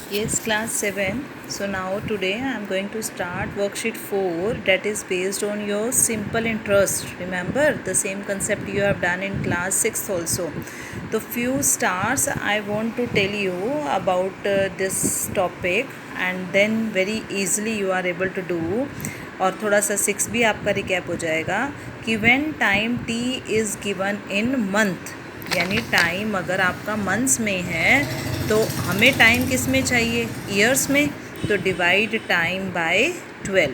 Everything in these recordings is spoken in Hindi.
Yes, class 7. So now today I am going to start worksheet 4, that is based on your simple interest. Remember the same concept you have done in class 6 also. The few stars I want to tell you about this topic, and then very easily you are able to do. और थोड़ा सा 6 भी आपका रिकैप हो जाएगा कि when time t is given in month, यानी टाइम अगर आपका मंथ्स में है तो हमें टाइम किस में चाहिए, ईयर्स में. तो divide time by 12.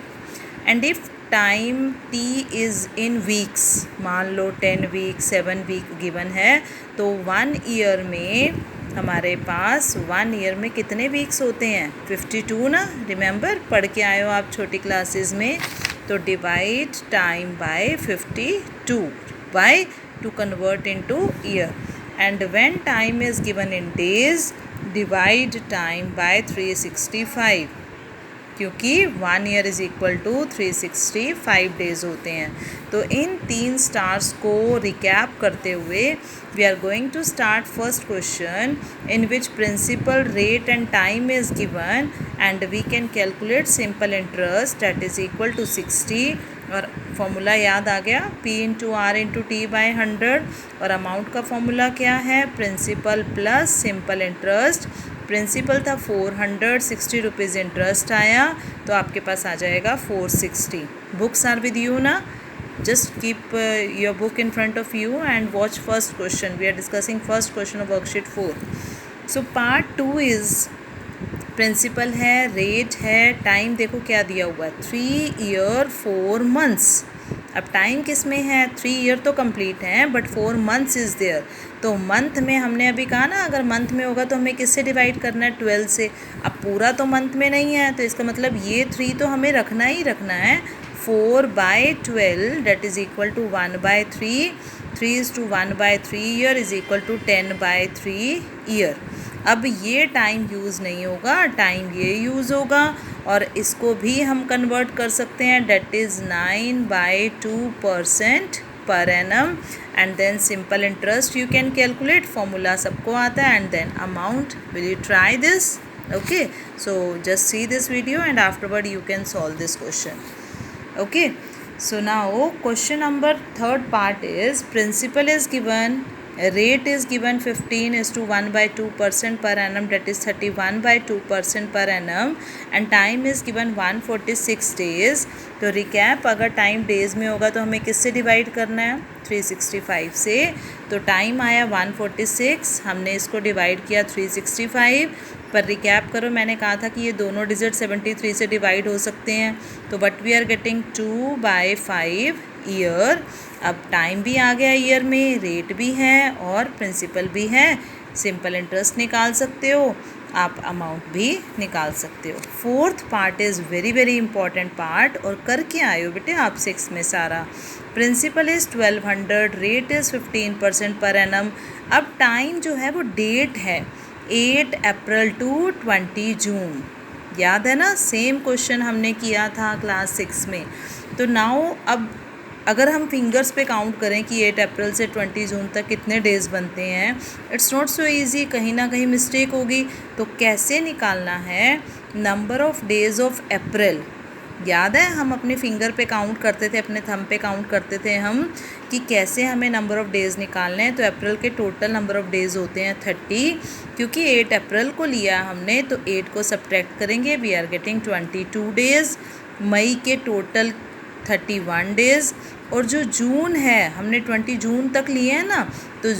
And if time T is in weeks, मान लो 10 वीक 7 वीक गिवन है, तो 1 ईयर में हमारे पास 1 ईयर में कितने वीक्स होते हैं, 52 ना. रिमेंबर पढ़ के आए हो आप छोटी क्लासेस में. तो divide time by 52. Why? To convert into year. And when time is given in days, divide time by 365, क्योंकि 1 year is equal to 365 days होते हैं. तो इन 3 स्टार्स को रिकैप करते हुए we are going to start first question in which principal rate and time is given and we can calculate simple interest that is equal to 60. और फॉर्मूला याद आ गया, P into R into T by 100. और अमाउंट का फॉर्मूला क्या है, principal plus simple interest. Principal था 460 रुपीज़, इंटरेस्ट आया तो आपके पास आ जाएगा 460. बुक्स आर विद यू ना. just keep your book in front of you and watch first question. We are discussing first question of worksheet 4. So part 2 is principal है, रेट है, टाइम देखो क्या दिया हुआ है, 3 ईयर 4 मंथ्स. अब टाइम किस में है, 3 ईयर तो कंप्लीट है बट 4 मंथ्स इज़ देयर. तो मंथ में हमने अभी कहा ना, अगर मंथ में होगा तो हमें किससे डिवाइड करना है, 12 से. अब पूरा तो मंथ में नहीं है तो इसका मतलब ये 3 तो हमें रखना ही रखना है. 4/12 that is equal to 1/3. 3 is to 1/3 year is equal to 10/3 year. अब ये टाइम यूज़ नहीं होगा, टाइम ये यूज़ होगा और इसको भी हम कन्वर्ट कर सकते हैं, date is 9/2% per annum. And then simple interest you can calculate, formula सबको आता है. And then amount, will you try this? Okay, so just see this video and afterward you can solve this question. Okay, so now question number third part is principal is given, rate is given 15 is to 1/2% per annum, that is 31/2% per annum, and time is given 146 days. तो रिकैप, अगर टाइम डेज़ में होगा तो हमें किससे डिवाइड करना है, 365 से. तो टाइम आया 146, हमने इसको डिवाइड किया 365 पर. रिकैप करो, मैंने कहा था कि ये दोनों डिजिट 73 से डिवाइड हो सकते हैं. तो but we are getting 2/5 year. अब टाइम भी आ गया ईयर में, रेट भी है और प्रिंसिपल भी है. सिंपल इंटरेस्ट निकाल सकते हो आप, अमाउंट भी निकाल सकते हो. Fourth part is very very important part, और करके आए हो बेटे आप 6 में सारा. Principal is 1200, rate is 15% per annum. अब टाइम जो है वो डेट है 8 अप्रैल टू 20 जून. याद है ना, सेम क्वेश्चन हमने किया था क्लास 6 में. तो नाउ अब अगर हम फिंगर्स पे काउंट करें कि 8 अप्रैल से 20 जून तक कितने डेज़ बनते हैं, इट्स नॉट सो ईजी, कहीं ना कहीं मिस्टेक होगी. तो कैसे निकालना है number of days of April. याद है हम अपने फिंगर पे काउंट करते थे, अपने थंब पे काउंट करते थे हम कि कैसे हमें नंबर ऑफ़ डेज़ निकालने हैं. तो अप्रैल के टोटल नंबर ऑफ़ डेज़ होते हैं 30. क्योंकि 8 अप्रैल को लिया हमने तो 8 को सब्ट्रैक्ट करेंगे, वी आर गेटिंग 22 डेज़. मई के टोटल 31 डेज़. और जो जून है हमने 20 जून तक लिए हैं ना, तो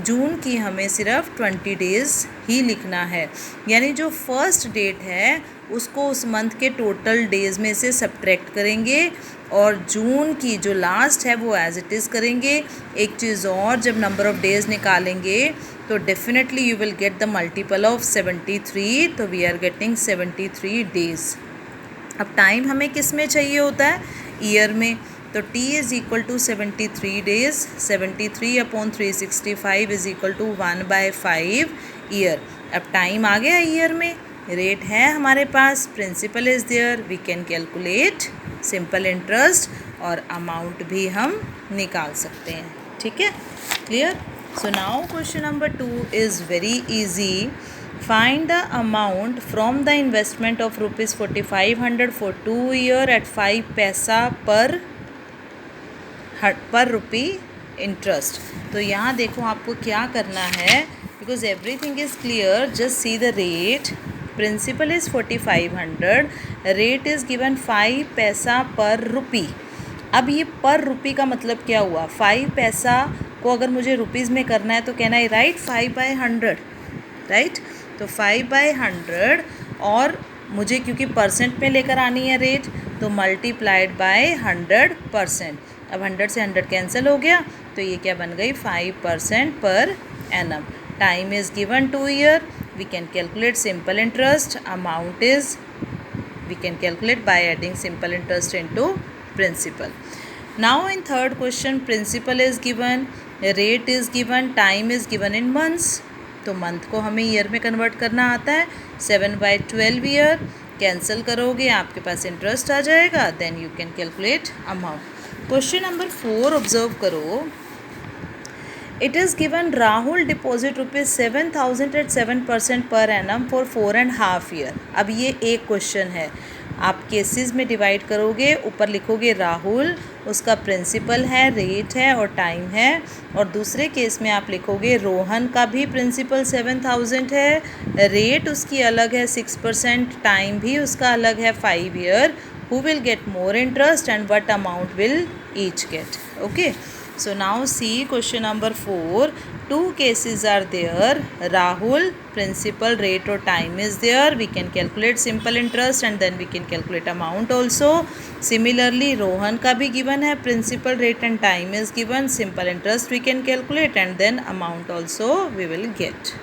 जून की हमें सिर्फ 20 डेज़ ही लिखना है. यानी जो फर्स्ट डेट है उसको उस मंथ के टोटल डेज़ में से सब्ट्रैक्ट करेंगे और जून की जो लास्ट है वो एज इट इज़ करेंगे. एक चीज़ और, जब नंबर ऑफ़ डेज़ निकालेंगे तो definitely you will get the multiple of 73. तो वी आर गेटिंग 73 डेज़. अब टाइम हमें किस में चाहिए होता है, ईयर में. तो t is equal to 73 days. 73/365 is equal to 1/5 year. अब टाइम आ गया ईयर में, रेट है हमारे पास, principal is there, we can calculate simple interest और अमाउंट भी हम निकाल सकते हैं. ठीक है, clear. So now question number 2 is very easy. Find the amount from the investment of rupees 4500 for 2 year at 5 पैसा पर रुपी इंटरेस्ट। तो यहाँ देखो आपको क्या करना है, because everything is clear, just see the rate. Principal is 4500, rate is given 5 पैसा पर रुपी। अब ये पर रुपी का मतलब क्या हुआ, 5 पैसा को अगर मुझे रुपीज़ में करना है तो कहना है राइट 5/100, राइट। तो 5/100 और मुझे क्योंकि परसेंट में लेकर आनी है रेट, तो मल्टीप्लाइड बाय 100%। अब 100 से 100 कैंसिल हो गया, तो ये क्या बन गई 5% per annum. Time is given 2 year. We can calculate simple interest. Amount is we can calculate by adding simple interest into principal. Now in third question, principal is given, rate is given, time is given in months. तो मंथ को हमें ईयर में कन्वर्ट करना आता है। 7/12 ईयर कैंसिल करोगे आपके पास इंटरेस्ट आ जाएगा, then you can calculate amount. Question number 4 observe करो। It is given Rahul deposit ₹7,000 at 7% per annum for 4.5 year. अब ये एक क्वेश्चन है, आप केसेस में डिवाइड करोगे, ऊपर लिखोगे राहुल, उसका प्रिंसिपल है, रेट है और टाइम है, और दूसरे केस में आप लिखोगे रोहन का भी प्रिंसिपल 7,000 है, रेट उसकी अलग है 6%, टाइम भी उसका अलग है 5 year. Who will get more interest and what amount will each get? Okay, so now see question number 4. Two cases are there. Rahul principal, rate or time is there. We can calculate simple interest and then we can calculate amount also. Similarly Rohan का भी given है, principal, rate and time is given. Simple interest we can calculate and then amount also we will get.